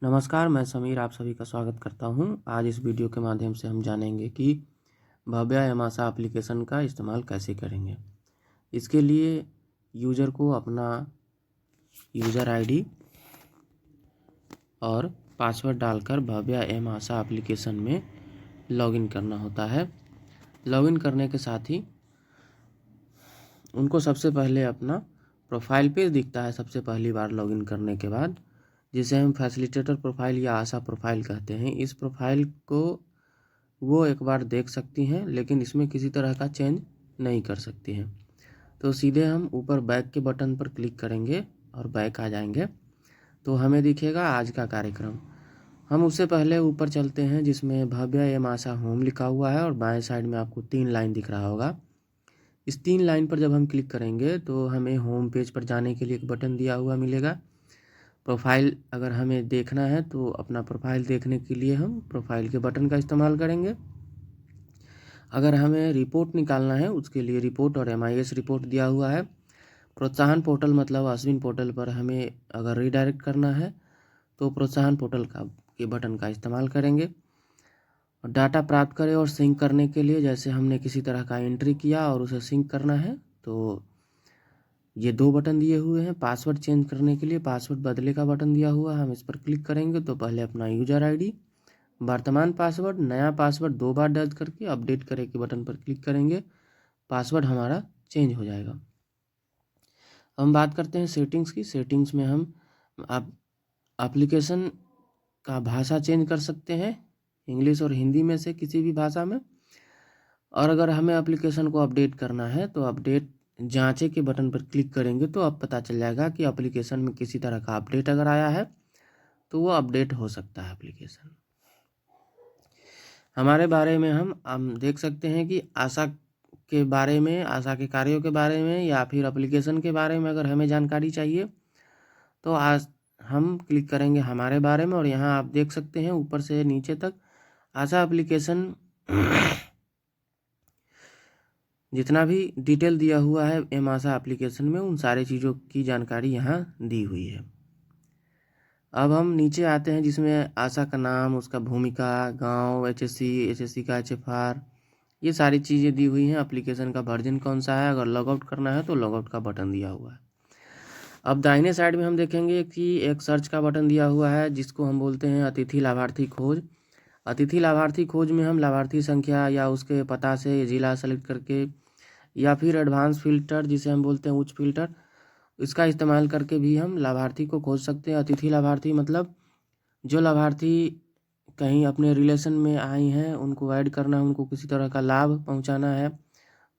नमस्कार, मैं समीर आप सभी का स्वागत करता हूं। आज इस वीडियो के माध्यम से हम जानेंगे कि भव्या एम आशा एप्लीकेशन का इस्तेमाल कैसे करेंगे। इसके लिए यूज़र को अपना यूज़र आईडी और पासवर्ड डालकर भव्या एम आशा एप्लीकेशन में लॉगिन करना होता है। लॉगिन करने के साथ ही उनको सबसे पहले अपना प्रोफाइल पेज दिखता है सबसे पहली बार लॉगिन करने के बाद, जिसे हम फैसिलिटेटर प्रोफाइल या आशा प्रोफाइल कहते हैं। इस प्रोफाइल को वो एक बार देख सकती हैं, लेकिन इसमें किसी तरह का चेंज नहीं कर सकती हैं। तो सीधे हम ऊपर बैक के बटन पर क्लिक करेंगे और बैक आ जाएंगे तो हमें दिखेगा आज का कार्यक्रम। हम उससे पहले ऊपर चलते हैं जिसमें भव्या एम आशा होम लिखा हुआ है और बाएं साइड में आपको 3 लाइन दिख रहा होगा। इस 3 लाइन पर जब हम क्लिक करेंगे तो हमें होम पेज पर जाने के लिए एक बटन दिया हुआ मिलेगा। प्रोफाइल अगर हमें देखना है तो अपना प्रोफाइल देखने के लिए हम प्रोफाइल के बटन का इस्तेमाल करेंगे। अगर हमें रिपोर्ट निकालना है उसके लिए रिपोर्ट और MIS रिपोर्ट दिया हुआ है। प्रोत्साहन पोर्टल मतलब अश्विन पोर्टल पर हमें अगर रीडायरेक्ट करना है तो प्रोत्साहन पोर्टल के बटन का इस्तेमाल करेंगे। और डाटा प्राप्त करें और सिंक करने के लिए जैसे हमने किसी तरह का एंट्री किया और उसे सिंक करना है तो ये 2 बटन दिए हुए हैं। पासवर्ड चेंज करने के लिए पासवर्ड बदले का बटन दिया हुआ है। हम इस पर क्लिक करेंगे तो पहले अपना यूजर आईडी, वर्तमान पासवर्ड, नया पासवर्ड 2 बार दर्ज करके अपडेट करें के बटन पर क्लिक करेंगे। पासवर्ड हमारा चेंज हो जाएगा। हम बात करते हैं सेटिंग्स की। सेटिंग्स में हम एप्लीकेशन का भाषा चेंज कर सकते हैं, इंग्लिश और हिंदी में से किसी भी भाषा में। और अगर हमें एप्लीकेशन को अपडेट करना है तो अपडेट जांचे के बटन पर क्लिक करेंगे तो अब पता चल जाएगा कि एप्लीकेशन में किसी तरह का अपडेट अगर आया है तो वो अपडेट हो सकता है एप्लीकेशन। हमारे बारे में हम देख सकते हैं कि आशा के बारे में, आशा के कार्यों के बारे में या फिर एप्लीकेशन के बारे में अगर हमें जानकारी चाहिए तो आज हम क्लिक करेंगे हमारे बारे में और यहाँ आप देख सकते हैं ऊपर से नीचे तक आशा एप्लीकेशन जितना भी डिटेल दिया हुआ है एम आशा एप्लीकेशन में उन सारी चीज़ों की जानकारी यहाँ दी हुई है। अब हम नीचे आते हैं जिसमें आशा का नाम, उसका भूमिका, गांव, HSC का HFR, ये सारी चीज़ें दी हुई हैं। एप्लीकेशन का वर्जन कौन सा है, अगर लॉगआउट करना है तो लॉगआउट का बटन दिया हुआ है। अब दाहिने साइड में हम देखेंगे कि एक सर्च का बटन दिया हुआ है जिसको हम बोलते हैं अतिथि लाभार्थी खोज। अतिथि लाभार्थी खोज में हम लाभार्थी संख्या या उसके पता से जिला सेलेक्ट करके या फिर एडवांस फिल्टर जिसे हम बोलते हैं उच्च फिल्टर, इसका इस्तेमाल करके भी हम लाभार्थी को खोज सकते हैं। अतिथि लाभार्थी मतलब जो लाभार्थी कहीं अपने रिलेशन में आई हैं, उनको ऐड करना है, उनको किसी तरह का लाभ पहुंचाना है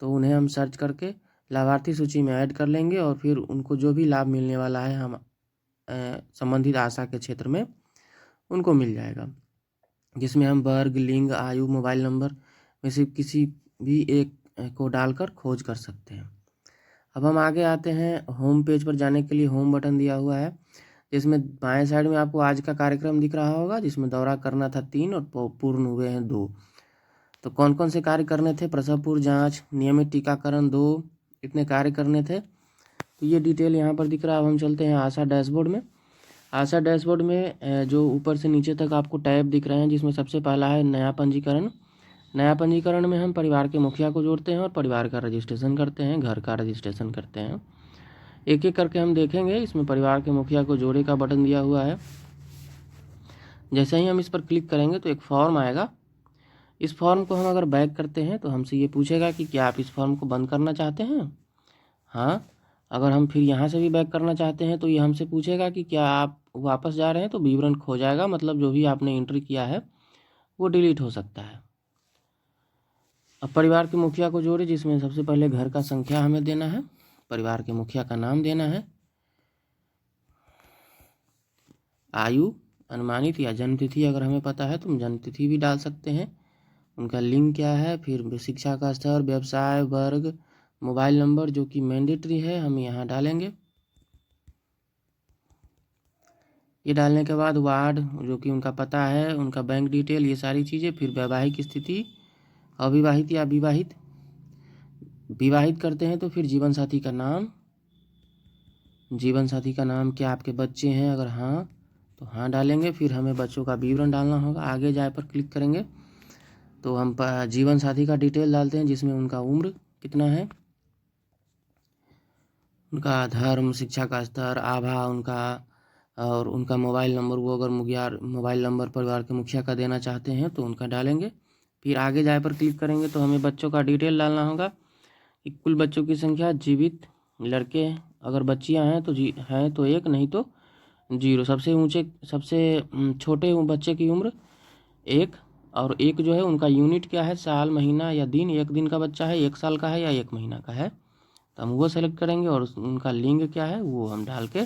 तो उन्हें हम सर्च करके लाभार्थी सूची में ऐड कर लेंगे और फिर उनको जो भी लाभ मिलने वाला है हम संबंधित आशा के क्षेत्र में उनको मिल जाएगा, जिसमें हम वर्ग, लिंग, आयु, मोबाइल नंबर में से किसी भी एक को डालकर खोज कर सकते हैं। अब हम आगे आते हैं होम पेज पर जाने के लिए होम बटन दिया हुआ है जिसमें बाएं साइड में आपको आज का कार्यक्रम दिख रहा होगा जिसमें दौरा करना था 3 और पूर्ण हुए हैं 2। तो कौन कौन से कार्य करने थे, प्रसव पूर्व जाँच, नियमित टीकाकरण 2, इतने कार्य करने थे। तो ये डिटेल यहाँ पर दिख रहा है। अब हम चलते हैं आशा डैशबोर्ड में। आशा डैशबोर्ड में जो ऊपर से नीचे तक आपको टैब दिख रहे हैं जिसमें सबसे पहला है नया पंजीकरण। नया पंजीकरण में हम परिवार के मुखिया को जोड़ते हैं और परिवार का रजिस्ट्रेशन करते हैं, घर का रजिस्ट्रेशन करते हैं। एक एक करके हम देखेंगे। इसमें परिवार के मुखिया को जोड़े का बटन दिया हुआ है। जैसे ही हम इस पर क्लिक करेंगे तो एक फॉर्म आएगा। इस फॉर्म को हम अगर बैक करते हैं तो हमसे ये पूछेगा कि क्या आप इस फॉर्म को बंद करना चाहते हैं। हाँ, अगर हम फिर यहाँ से भी बैक करना चाहते हैं तो ये हमसे पूछेगा कि क्या आप वापस जा रहे हैं, तो विवरण खो जाएगा, मतलब जो भी आपने एंट्री किया है वो डिलीट हो सकता है। अब परिवार के मुखिया को जोड़े जिसमें सबसे पहले घर का संख्या हमें देना है, परिवार के मुखिया का नाम देना है, आयु अनुमानित या जन्म तिथि अगर हमें पता है तो हम जन्म तिथि भी डाल सकते हैं, उनका लिंग क्या है, फिर शिक्षा का स्तर, व्यवसाय, वर्ग, मोबाइल नंबर जो कि मैंडेटरी है हम यहाँ डालेंगे। ये डालने के बाद वार्ड जो कि उनका पता है, उनका बैंक डिटेल, ये सारी चीज़ें, फिर वैवाहिक स्थिति, अविवाहित या विवाहित, विवाहित करते हैं तो फिर जीवन साथी का नाम, जीवन साथी का नाम, क्या आपके बच्चे हैं, अगर हाँ तो हाँ डालेंगे। फिर हमें बच्चों का विवरण डालना होगा। आगे जाए पर क्लिक करेंगे तो हम जीवन साथी का डिटेल डालते हैं, जिसमें उनका उम्र कितना है, उनका धर्म, शिक्षा का स्तर, आभा उनका, और उनका मोबाइल नंबर। वो अगर मोबाइल नंबर परिवार के मुखिया का देना चाहते हैं तो उनका डालेंगे। फिर आगे जाए पर क्लिक करेंगे तो हमें बच्चों का डिटेल डालना होगा कि कुल बच्चों की संख्या, जीवित लड़के अगर बच्चियां हैं तो हैं तो 1, नहीं तो 0। सबसे छोटे बच्चे की उम्र 1, और 1 जो है उनका यूनिट क्या है, साल, महीना या दिन। 1 दिन का बच्चा है, 1 साल का है या 1 महीना का है, तो हम वो सेलेक्ट करेंगे। और उनका लिंग क्या है वो हम डाल के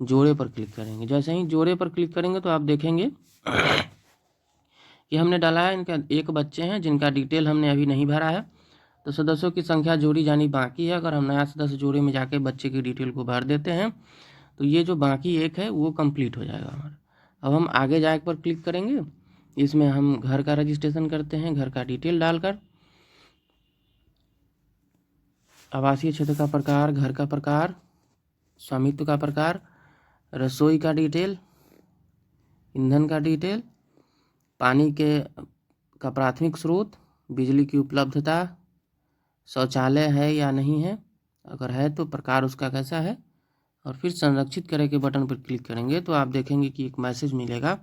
जोड़े पर क्लिक करेंगे। जैसे ही जोड़े पर क्लिक करेंगे तो आप देखेंगे कि हमने डाला है इनका 1 बच्चे हैं जिनका डिटेल हमने अभी नहीं भरा है, तो सदस्यों की संख्या जोड़ी जानी बाकी है। अगर हम नया सदस्य जोड़े में जाके बच्चे की डिटेल को भर देते हैं तो ये जो बाकी 1 है वो कंप्लीट हो जाएगा हमारा। अब हम आगे जाए पर क्लिक करेंगे। इसमें हम घर का रजिस्ट्रेशन करते हैं, घर का डिटेल डालकर। आवासीय क्षेत्र का प्रकार, घर का प्रकार, स्वामित्व का प्रकार, रसोई का डिटेल, ईंधन का डिटेल, पानी का प्राथमिक स्रोत, बिजली की उपलब्धता, शौचालय है या नहीं है, अगर है तो प्रकार उसका कैसा है, और फिर संरक्षित करें के बटन पर क्लिक करेंगे तो आप देखेंगे कि एक मैसेज मिलेगा,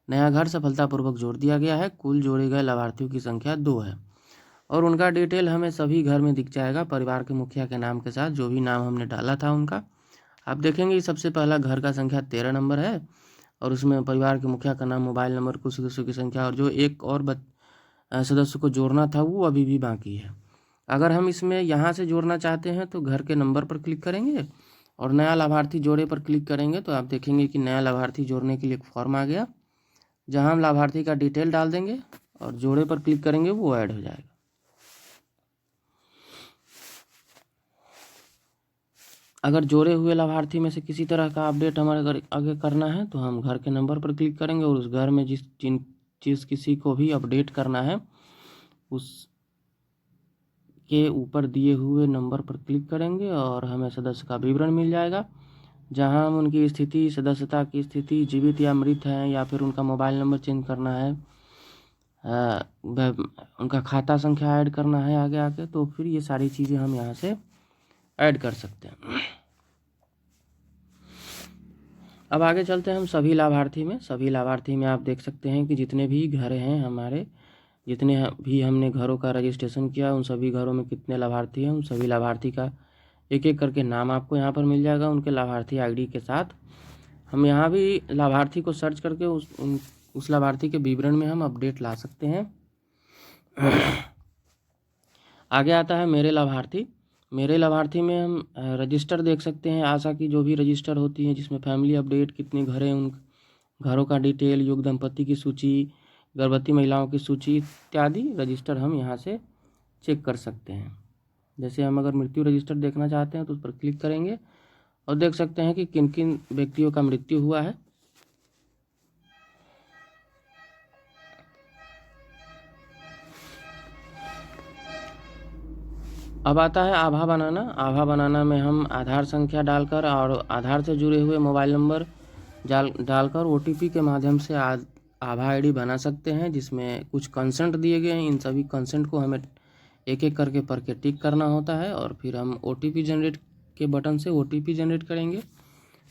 नया घर सफलतापूर्वक जोड़ दिया गया है, कुल जोड़े गए लाभार्थियों की संख्या 2 है। और उनका डिटेल हमें सभी घर में दिख जाएगा, परिवार के मुखिया के नाम के साथ, जो भी नाम हमने डाला था उनका। आप देखेंगे सबसे पहला घर का संख्या 13 नंबर है, और उसमें परिवार के मुखिया का नाम, मोबाइल नंबर, कुल सदस्यों की संख्या, और जो एक और सदस्य को जोड़ना था वो अभी भी बाकी है। अगर हम इसमें यहाँ से जोड़ना चाहते हैं तो घर के नंबर पर क्लिक करेंगे और नया लाभार्थी जोड़े पर क्लिक करेंगे तो आप देखेंगे कि नया लाभार्थी जोड़ने के लिए एक फॉर्म आ गया, जहाँ हम लाभार्थी का डिटेल डाल देंगे और जोड़े पर क्लिक करेंगे, वो ऐड हो जाएगा। अगर जोड़े हुए लाभार्थी में से किसी तरह का अपडेट हमारे आगे करना है तो हम घर के नंबर पर क्लिक करेंगे और उस घर में जिस किसी को भी अपडेट करना है उस के ऊपर दिए हुए नंबर पर क्लिक करेंगे और हमें सदस्य का विवरण मिल जाएगा, जहां हम उनकी स्थिति, सदस्यता की स्थिति, जीवित या मृत हैं, या फिर उनका मोबाइल नंबर चेंज करना है, उनका खाता संख्या ऐड करना है आगे तो फिर ये सारी चीज़ें हम यहाँ से ऐड कर सकते हैं। अब आगे चलते हैं हम सभी लाभार्थी में आप देख सकते हैं कि जितने भी घर हैं हमारे, जितने भी हमने घरों का रजिस्ट्रेशन किया, उन सभी घरों में कितने लाभार्थी हैं, उन सभी लाभार्थी का एक एक करके नाम आपको यहाँ पर मिल जाएगा, उनके लाभार्थी आईडी के साथ। हम यहाँ भी लाभार्थी को सर्च करके उस लाभार्थी के विवरण में हम अपडेट ला सकते हैं। आगे आता है मेरे लाभार्थी में हम रजिस्टर देख सकते हैं, आशा की जो भी रजिस्टर होती है, जिसमें फैमिली अपडेट, कितने घर हैं, उन घरों का डिटेल, युग दंपति की सूची, गर्भवती महिलाओं की सूची इत्यादि रजिस्टर हम यहाँ से चेक कर सकते हैं। जैसे हम अगर मृत्यु रजिस्टर देखना चाहते हैं तो उस पर क्लिक करेंगे और देख सकते हैं कि किन किन व्यक्तियों का मृत्यु हुआ है। अब आता है आभा बनाना में हम आधार संख्या डालकर और आधार से जुड़े हुए मोबाइल नंबर डालकर OTP के माध्यम से आभा आईडी बना सकते हैं, जिसमें कुछ कंसेंट दिए गए हैं। इन सभी कंसेंट को हमें एक एक करके पढ़ के टिक करना होता है और फिर हम OTP जनरेट के बटन से OTP जनरेट करेंगे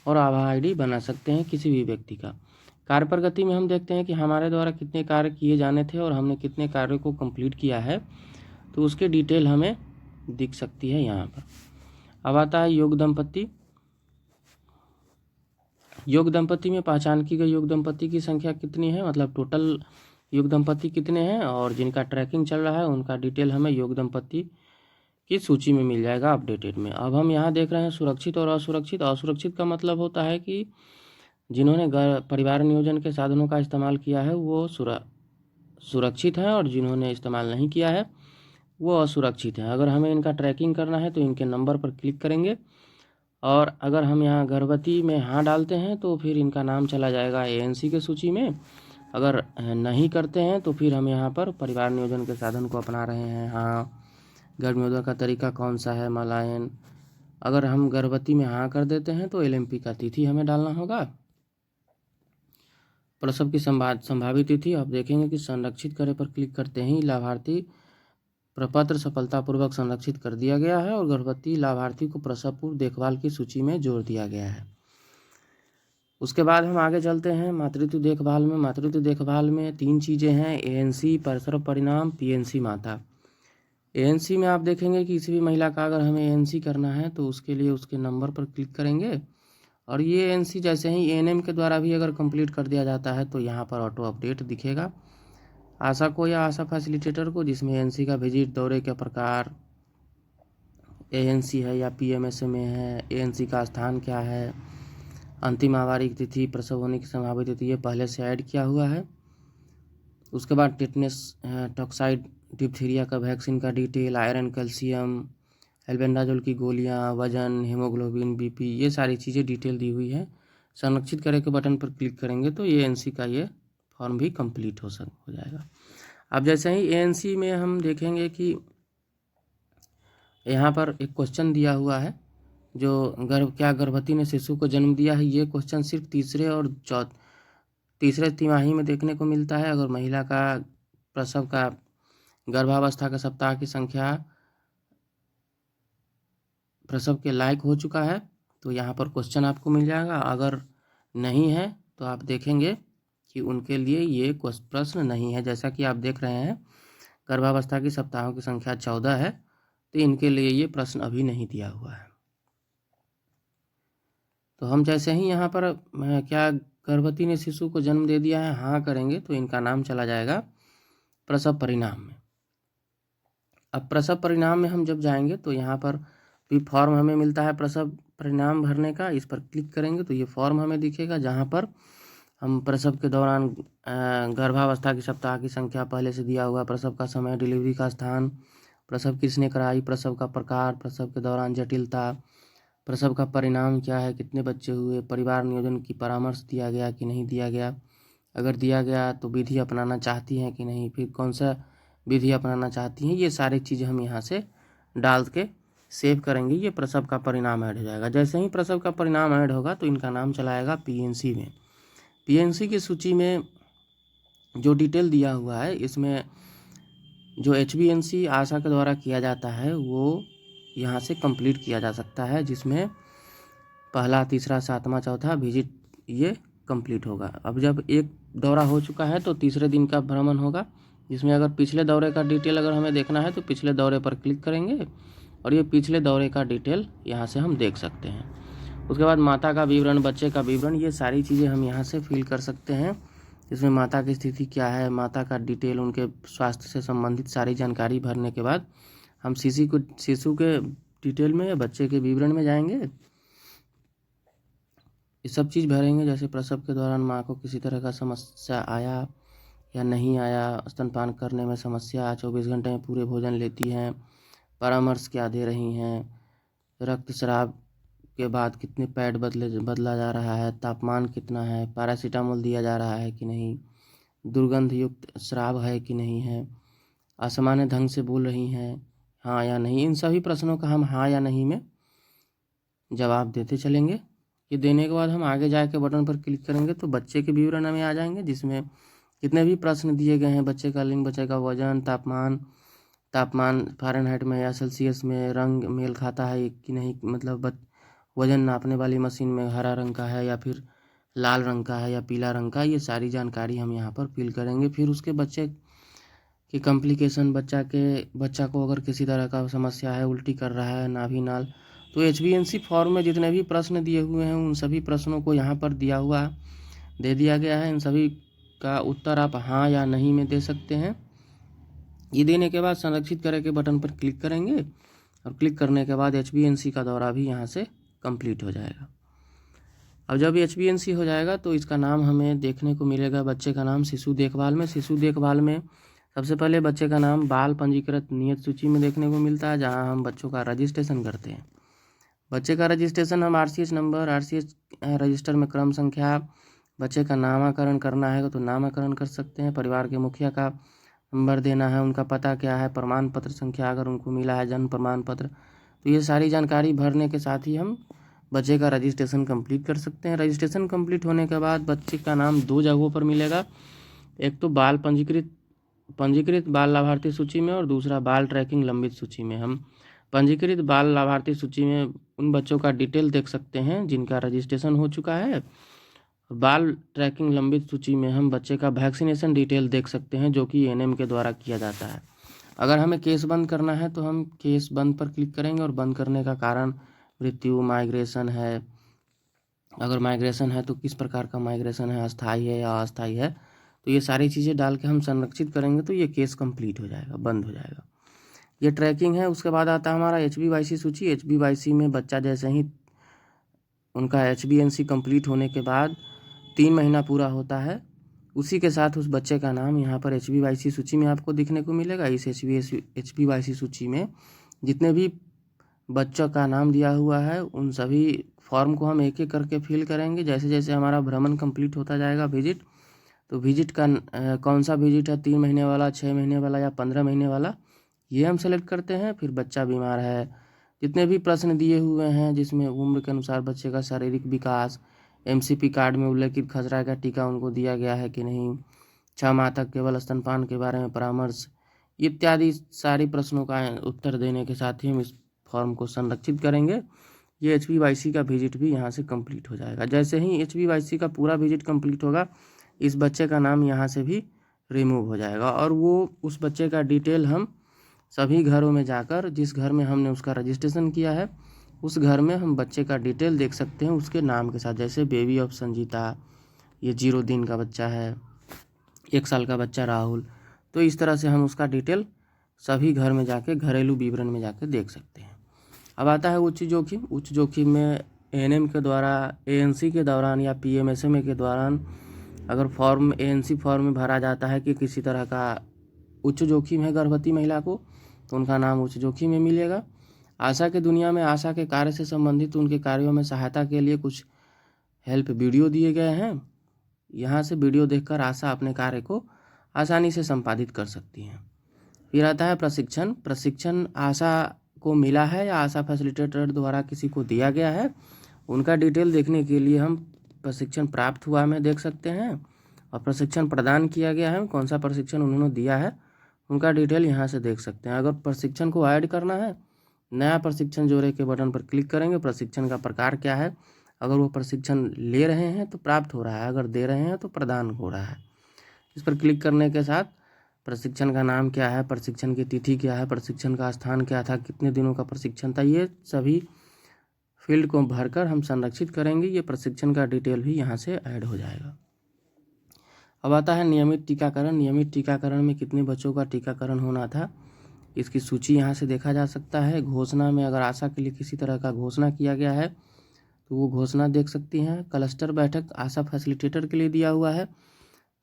और आभा आईडी बना सकते हैं किसी भी व्यक्ति का। कार्य प्रगति में हम देखते हैं कि हमारे द्वारा कितने कार्य किए जाने थे और हमने कितने कार्यों को कंप्लीट किया है, तो उसके डिटेल हमें दिख सकती है यहाँ पर। अब आता है योग दंपति में पहचान की गई योग दंपति की संख्या कितनी है, मतलब टोटल योग दंपति कितने हैं, और जिनका ट्रैकिंग चल रहा है उनका डिटेल हमें योग दंपति की सूची में मिल जाएगा अपडेटेड में। अब हम यहाँ देख रहे हैं सुरक्षित और असुरक्षित। असुरक्षित का मतलब होता है कि जिन्होंने परिवार नियोजन के साधनों का इस्तेमाल किया है वो सुरक्षित हैं, और जिन्होंने इस्तेमाल नहीं किया है वो असुरक्षित हैं। अगर हमें इनका ट्रैकिंग करना है तो इनके नंबर पर क्लिक करेंगे, और अगर हम यहाँ गर्भवती में हाँ डालते हैं तो फिर इनका नाम चला जाएगा ANC के सूची में। अगर नहीं करते हैं तो फिर हम यहाँ पर परिवार नियोजन के साधन को अपना रहे हैं, हाँ, गर्भनिरोधन का तरीका कौन सा है, मलायन। अगर हम गर्भवती में हाँ कर देते हैं तो LMP का तिथि हमें डालना होगा, प्रसव की संभावित तिथि आप देखेंगे कि संरक्षित करे पर क्लिक करते ही लाभार्थी प्रपत्र सफलतापूर्वक संरक्षित कर दिया गया है और गर्भवती लाभार्थी को प्रसव पूर्व देखभाल की सूची में जोड़ दिया गया है। उसके बाद हम आगे चलते हैं मातृत्व देखभाल में। मातृत्व देखभाल में 3 चीज़ें हैं, एएनसी प्रसव परिणाम, पीएनसी माता। एएनसी में आप देखेंगे कि किसी भी महिला का अगर हमें एएनसी करना है तो उसके लिए उसके नंबर पर क्लिक करेंगे और ये एएनसी जैसे ही एएनएम के द्वारा भी अगर कंप्लीट कर दिया जाता है तो यहाँ पर ऑटो अपडेट दिखेगा। आशा को या आशा फैसिलिटेटर को जिसमें एएनसी का विजिट, दौरे के प्रकार, एएनसी है या पीएमएसए में है, एएनसी का स्थान क्या है, अंतिम आहारिक तिथि, प्रसव होने की संभावित तिथि, ये पहले से ऐड किया हुआ है। उसके बाद टेटनस टॉक्साइड डिप्थीरिया का वैक्सीन का डिटेल, आयरन, कैल्शियम, एल्बेंडाजोल की गोलियां, वजन, हेमोग्लोबिन, बीपी, ये सारी चीज़ें डिटेल दी हुई है। संरक्षित करें के बटन पर क्लिक करेंगे तो एएनसी का ये फॉर्म भी कंप्लीट हो जाएगा। अब जैसे ही एएनसी में हम देखेंगे कि यहाँ पर एक क्वेश्चन दिया हुआ है जो क्या गर्भवती ने शिशु को जन्म दिया है। ये क्वेश्चन सिर्फ तीसरे तिमाही में देखने को मिलता है। अगर महिला का प्रसव का गर्भावस्था का सप्ताह की संख्या प्रसव के लायक हो चुका है तो यहाँ पर क्वेश्चन आपको मिल जाएगा। अगर नहीं है तो आप देखेंगे कि उनके लिए ये प्रश्न नहीं है। जैसा कि आप देख रहे हैं गर्भावस्था की सप्ताहों की संख्या 14 है तो इनके लिए ये प्रश्न अभी नहीं दिया हुआ है। तो हम जैसे ही यहाँ पर क्या गर्भवती ने शिशु को जन्म दे दिया है हाँ करेंगे तो इनका नाम चला जाएगा प्रसव परिणाम में। अब प्रसव परिणाम में हम जब जाएंगे तो यहाँ पर भी फॉर्म हमें मिलता है प्रसव परिणाम भरने का। इस पर क्लिक करेंगे तो ये फॉर्म हमें दिखेगा जहाँ पर हम प्रसव के दौरान गर्भावस्था की सप्ताह की संख्या पहले से दिया हुआ, प्रसव का समय, डिलीवरी का स्थान, प्रसव किसने कराई, प्रसव का प्रकार, प्रसव के दौरान जटिलता, प्रसव का परिणाम क्या है, कितने बच्चे हुए, परिवार नियोजन की परामर्श दिया गया कि नहीं दिया गया, अगर दिया गया तो विधि अपनाना चाहती हैं कि नहीं, फिर कौन सा विधि अपनाना चाहती हैं, ये सारी चीज़ें हम यहाँ से डाल के सेव करेंगे। ये प्रसव का परिणाम ऐड हो जाएगा। जैसे ही प्रसव का परिणाम ऐड होगा तो इनका नाम चलाएगा पीएनसी में। पीएनसी की सूची में जो डिटेल दिया हुआ है इसमें जो HbA1c आशा के द्वारा किया जाता है वो यहाँ से कंप्लीट किया जा सकता है, जिसमें पहला, तीसरा, सातवां, चौथा विजिट ये कंप्लीट होगा। अब जब एक दौरा हो चुका है तो तीसरे दिन का भ्रमण होगा, जिसमें अगर पिछले दौरे का डिटेल अगर हमें देखना है तो पिछले दौरे पर क्लिक करेंगे और ये पिछले दौरे का डिटेल यहाँ से हम देख सकते हैं। उसके बाद माता का विवरण, बच्चे का विवरण, ये सारी चीज़ें हम यहाँ से फिल कर सकते हैं। इसमें माता की स्थिति क्या है, माता का डिटेल, उनके स्वास्थ्य से संबंधित सारी जानकारी भरने के बाद हम शिशु के डिटेल में या बच्चे के विवरण में जाएंगे। ये सब चीज़ भरेंगे, जैसे प्रसव के दौरान माँ को किसी तरह का समस्या आया या नहीं आया, स्तनपान करने में समस्या, 24 घंटे में पूरे भोजन लेती हैं, परामर्श क्या दे रही हैं, रक्तस्राव के बाद कितने पैड बदला जा रहा है, तापमान कितना है, पैरासीटामोल दिया जा रहा है कि नहीं, दुर्गंध युक्त स्राव है कि नहीं है, असामान्य ढंग से बोल रही हैं हाँ या नहीं। इन सभी प्रश्नों का हम हाँ या नहीं में जवाब देते चलेंगे। ये देने के बाद हम आगे जाके बटन पर क्लिक करेंगे तो बच्चे के विवरण में आ जाएंगे, जिसमें जितने भी प्रश्न दिए गए हैं, बच्चे का लिंग, बच्चे का वजन, तापमान फ़ारेनहाइट में या सेल्सियस में, रंग मेल खाता है कि नहीं, मतलब वजन नापने वाली मशीन में हरा रंग का है या फिर लाल रंग का है या पीला रंग का, ये सारी जानकारी हम यहाँ पर फिल करेंगे। फिर उसके बच्चे की कॉम्प्लिकेशन, बच्चा को अगर किसी तरह का समस्या है, उल्टी कर रहा है, नाभि नाल, तो HbA1c फॉर्म में जितने भी प्रश्न दिए हुए हैं उन सभी प्रश्नों को यहाँ पर दे दिया गया है। इन सभी का उत्तर आप हाँ या नहीं में दे सकते हैं। ये देने के बाद संरक्षित करें के बटन पर क्लिक करेंगे और क्लिक करने के बाद HbA1c का दौरा भी यहाँ से कंप्लीट हो जाएगा। अब जब HbA1c हो जाएगा तो इसका नाम हमें देखने को मिलेगा, बच्चे का नाम शिशु देखभाल में। शिशु देखभाल में सबसे पहले बच्चे का नाम बाल पंजीकृत नियत सूची में देखने को मिलता है, जहां हम बच्चों का रजिस्ट्रेशन करते हैं। बच्चे का रजिस्ट्रेशन हम RCH नंबर, RCH रजिस्टर में क्रम संख्या, बच्चे का नामकरण करना है तो नामकरण कर सकते हैं, परिवार के मुखिया का नंबर देना है, उनका पता क्या है, प्रमाण पत्र संख्या अगर उनको मिला है, जन्म प्रमाण पत्र, तो ये सारी जानकारी भरने के साथ ही हम बच्चे का रजिस्ट्रेशन कंप्लीट कर सकते हैं। रजिस्ट्रेशन कंप्लीट होने के बाद बच्चे का नाम 2 जगहों पर मिलेगा, एक तो बाल पंजीकृत बाल लाभार्थी सूची में और दूसरा बाल ट्रैकिंग लंबित सूची में। हम पंजीकृत बाल लाभार्थी सूची में उन बच्चों का डिटेल देख सकते हैं जिनका रजिस्ट्रेशन हो चुका है। बाल ट्रैकिंग लंबित सूची में हम बच्चे का वैक्सीनेशन डिटेल देख सकते हैं जो कि एएनएम के द्वारा किया जाता है। अगर हमें केस बंद करना है तो हम केस बंद पर क्लिक करेंगे और बंद करने का कारण मृत्यु, माइग्रेशन है, अगर माइग्रेशन है तो किस प्रकार का माइग्रेशन है, अस्थायी है या अस्थायी है, तो ये सारी चीज़ें डाल के हम संरक्षित करेंगे तो ये केस कंप्लीट हो जाएगा, बंद हो जाएगा। ये ट्रैकिंग है। उसके बाद आता है हमारा HBYC सूची। HBYC में बच्चा जैसे ही उनका HBNC कंप्लीट होने के बाद 3 महीना पूरा होता है, उसी के साथ उस बच्चे का नाम यहाँ पर HBYC सूची में आपको दिखने को मिलेगा। इस HBYC सूची में जितने भी बच्चों का नाम दिया हुआ है उन सभी फॉर्म को हम एक एक करके फिल करेंगे। जैसे जैसे हमारा भ्रमण कंप्लीट होता जाएगा विजिट, तो विजिट का कौन सा विजिट है, 3 महीने वाला, 6 महीने वाला या 15 महीने वाला, ये हम सेलेक्ट करते हैं। फिर बच्चा बीमार है, जितने भी प्रश्न दिए हुए हैं जिसमें उम्र के अनुसार बच्चे का शारीरिक विकास, MCP कार्ड में उल्लेखित खसरा का टीका उनको दिया गया है कि नहीं, 6 माह तक केवल स्तनपान के बारे में परामर्श, इत्यादि सारी प्रश्नों का उत्तर देने के साथ ही हम इस फॉर्म को संरक्षित करेंगे। ये HBYC का विजिट भी यहाँ से कंप्लीट हो जाएगा। जैसे ही HBYC का पूरा विजिट कंप्लीट होगा, इस बच्चे का नाम यहाँ से भी रिमूव हो जाएगा और वो उस बच्चे का डिटेल हम सभी घरों में जाकर, जिस घर में हमने उसका रजिस्ट्रेशन किया है उस घर में हम बच्चे का डिटेल देख सकते हैं उसके नाम के साथ। जैसे बेबी ऑफ संजीता, ये 0 दिन का बच्चा है, 1 साल का बच्चा राहुल, तो इस तरह से हम उसका डिटेल सभी घर में जाके, घरेलू विवरण में जाके देख सकते हैं। अब आता है उच्च जोखिम। उच्च जोखिम में एएनएम के द्वारा ANC के दौरान या PMSMA के दौरान अगर फॉर्म ANC फॉर्म में भरा जाता है कि किसी तरह का उच्च जोखिम है गर्भवती महिला को, तो उनका नाम उच्च जोखिम में मिलेगा। आशा के दुनिया में आशा के कार्य से संबंधित उनके कार्यों में सहायता के लिए कुछ हेल्प वीडियो दिए गए हैं। यहाँ से वीडियो देखकर आशा अपने कार्य को आसानी से संपादित कर सकती हैं। फिर आता है प्रशिक्षण। प्रशिक्षण आशा को मिला है या आशा फैसिलिटेटर द्वारा किसी को दिया गया है, उनका डिटेल देखने के लिए हम प्रशिक्षण प्राप्त हुआ में देख सकते हैं और प्रशिक्षण प्रदान किया गया है, कौन सा प्रशिक्षण उन्होंने दिया है उनका डिटेल यहाँ से देख सकते हैं। अगर प्रशिक्षण को ऐड करना है, नया प्रशिक्षण जोड़े के बटन पर क्लिक करेंगे। प्रशिक्षण का प्रकार क्या है, अगर वो प्रशिक्षण ले रहे हैं तो प्राप्त हो रहा है, अगर दे रहे हैं तो प्रदान हो रहा है। इस पर क्लिक करने के साथ प्रशिक्षण का नाम क्या है, प्रशिक्षण की तिथि क्या है, प्रशिक्षण का स्थान क्या था, कितने दिनों का प्रशिक्षण था, ये सभी फील्ड को भरकर हम संरक्षित करेंगे। ये प्रशिक्षण का डिटेल भी यहाँ से ऐड हो जाएगा। अब आता है नियमित टीकाकरण। नियमित टीकाकरण में कितने बच्चों का टीकाकरण होना था, इसकी सूची यहाँ से देखा जा सकता है। घोषणा में अगर आशा के लिए किसी तरह का घोषणा किया गया है तो वो घोषणा देख सकती हैं। क्लस्टर बैठक आशा फैसिलिटेटर के लिए दिया हुआ है।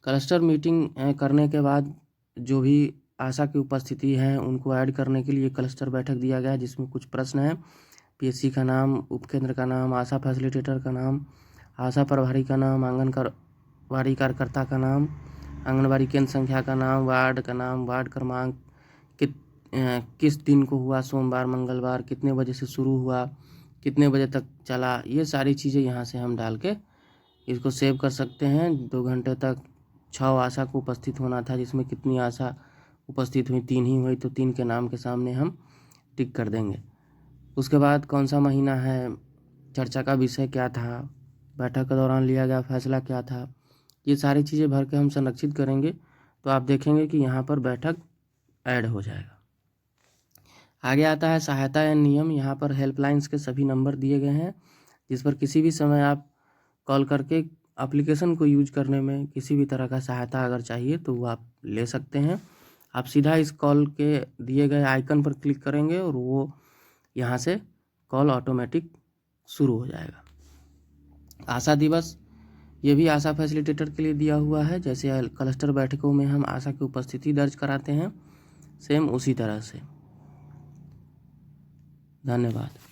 क्लस्टर मीटिंग करने के बाद जो भी आशा की उपस्थिति है उनको ऐड करने के लिए क्लस्टर बैठक दिया गया है, जिसमें कुछ प्रश्न हैं। PSC का नाम, उपकेंद्र का नाम, आशा फैसिलिटेटर का नाम, आशा प्रभारी का नाम, आंगनबाड़ी कार्यकर्ता का नाम, आंगनबाड़ी केंद्र संख्या का नाम, वार्ड का नाम, वार्ड क्रमांक, किस दिन को हुआ, सोमवार, मंगलवार, कितने बजे से शुरू हुआ, कितने बजे तक चला, ये सारी चीज़ें यहाँ से हम डाल के इसको सेव कर सकते हैं। 2 घंटे तक 6 आशा को उपस्थित होना था, जिसमें कितनी आशा उपस्थित हुई, 3 ही हुई तो 3 के नाम के सामने हम टिक कर देंगे। उसके बाद कौन सा महीना है, चर्चा का विषय क्या था, बैठक के दौरान लिया गया फैसला क्या था, ये सारी चीज़ें भर के हम संरक्षित करेंगे तो आप देखेंगे कि यहाँ पर बैठक ऐड हो जाएगा। आगे आता है सहायता या नियम। यहाँ पर हेल्पलाइंस के सभी नंबर दिए गए हैं, जिस पर किसी भी समय आप कॉल करके एप्लीकेशन को यूज करने में किसी भी तरह का सहायता अगर चाहिए तो वो आप ले सकते हैं। आप सीधा इस कॉल के दिए गए आइकन पर क्लिक करेंगे और वो यहाँ से कॉल ऑटोमेटिक शुरू हो जाएगा। आशा दिवस, ये भी आशा फैसिलिटेटर के लिए दिया हुआ है। जैसे क्लस्टर बैठकों में हम आशा की उपस्थिति दर्ज कराते हैं, सेम उसी तरह से। धन्यवाद।